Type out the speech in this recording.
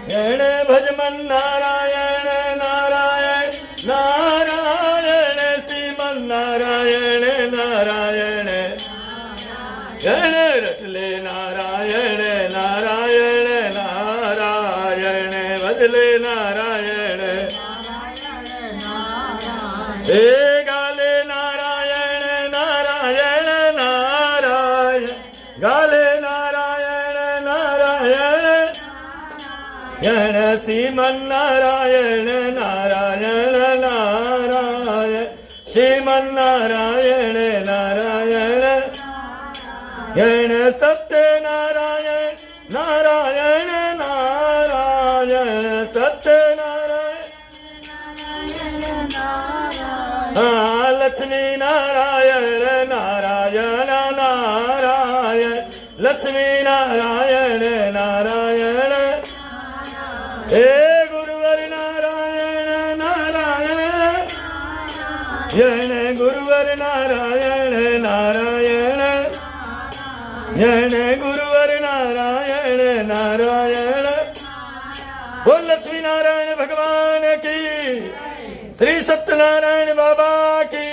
भजमन नारायण नारायण नारायण श्रीमन नारायण नारायण रटले नारायण नारायण नारायण भजले नारायण हे गाले नारायण नारायण नारायण गाले नारायण नारायण श्रीमन नारायण नारायण नारायण श्रीमन नारायण नारायण सत्य नारायण नारायण नारायण सत्य नारायण लक्ष्मी नारायण नारायण नारायण लक्ष्मी नारायण नारायण हे गुरुवर नारायण नारायण गुरुवर नारायण नारायण गुरुवर नारायण नारायण बोल लक्ष्मी नारायण भगवान की श्री सत्यनारायण बाबा की